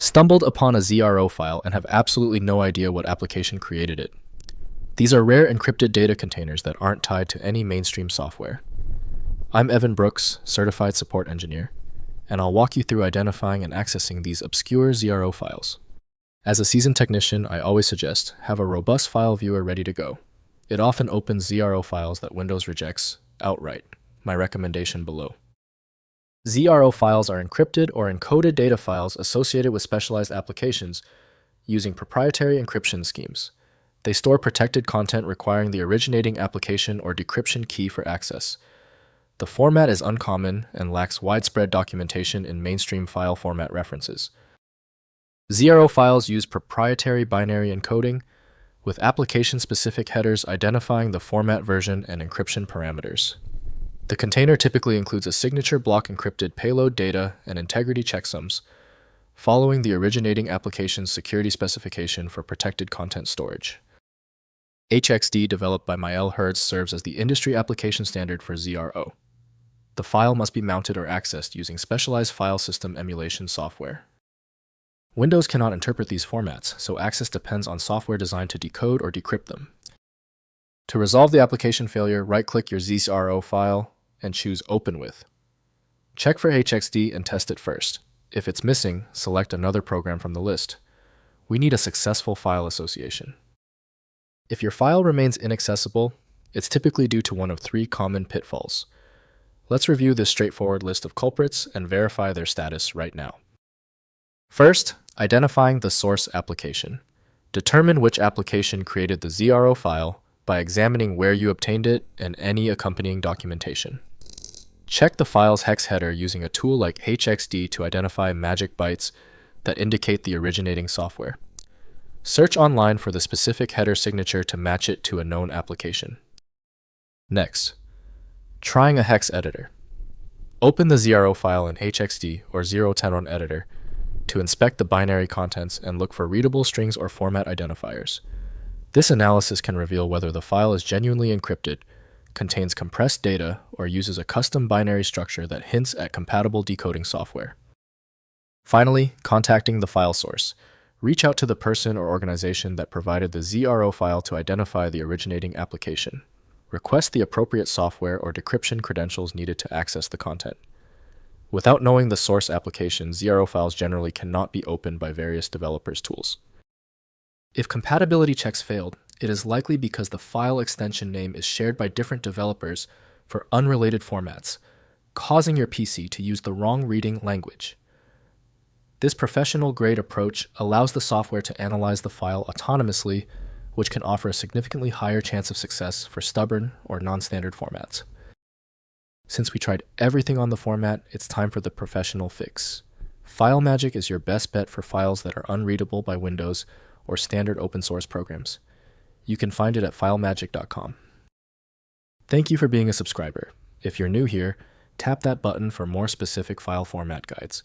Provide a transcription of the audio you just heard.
Stumbled upon a ZRO file and have absolutely no idea what application created it. These are rare encrypted data containers that aren't tied to any mainstream software. I'm Evan Brooks, Certified Support Engineer, and I'll walk you through identifying and accessing these obscure ZRO files. As a seasoned technician, I always suggest have a robust file viewer ready to go. It often opens ZRO files that Windows rejects outright. My recommendation below. ZRO files are encrypted or encoded data files associated with specialized applications using proprietary encryption schemes. They store protected content requiring the originating application or decryption key for access. The format is uncommon and lacks widespread documentation in mainstream file format references. ZRO files use proprietary binary encoding, with application-specific headers identifying the format version and encryption parameters. The container typically includes a signature block encrypted payload data and integrity checksums, following the originating application's security specification for protected content storage. HXD, developed by Mael Hertz, serves as the industry application standard for ZRO. The file must be mounted or accessed using specialized file system emulation software. Windows cannot interpret these formats, so access depends on software designed to decode or decrypt them. To resolve the application failure, right-click your ZRO file and choose Open With. Check for HXD and test it first. If it's missing, select another program from the list. We need a successful file association. If your file remains inaccessible, it's typically due to one of three common pitfalls. Let's review this straightforward list of culprits and verify their status right now. First, identifying the source application. Determine which application created the ZRO file by examining where you obtained it and any accompanying documentation. Check the file's hex header using a tool like HXD to identify magic bytes that indicate the originating software. Search online for the specific header signature to match it to a known application. Next, trying a Hex Editor. Open the ZRO file in HXD or ZRO Editor to inspect the binary contents and look for readable strings or format identifiers. This analysis can reveal whether the file is genuinely encrypted, contains compressed data, or uses a custom binary structure that hints at compatible decoding software. Finally, contacting the file source. Reach out to the person or organization that provided the ZRO file to identify the originating application. Request the appropriate software or decryption credentials needed to access the content. Without knowing the source application, ZRO files generally cannot be opened by various developers' tools. If compatibility checks failed, it is likely because the file extension name is shared by different developers for unrelated formats, causing your PC to use the wrong reading language. This professional-grade approach allows the software to analyze the file autonomously, which can offer a significantly higher chance of success for stubborn or non-standard formats. Since we tried everything on the format, it's time for the professional fix. FileMagick is your best bet for files that are unreadable by Windows or standard open-source programs. You can find it at filemagick.com. Thank you for being a subscriber. If you're new here, tap that button for more specific file format guides.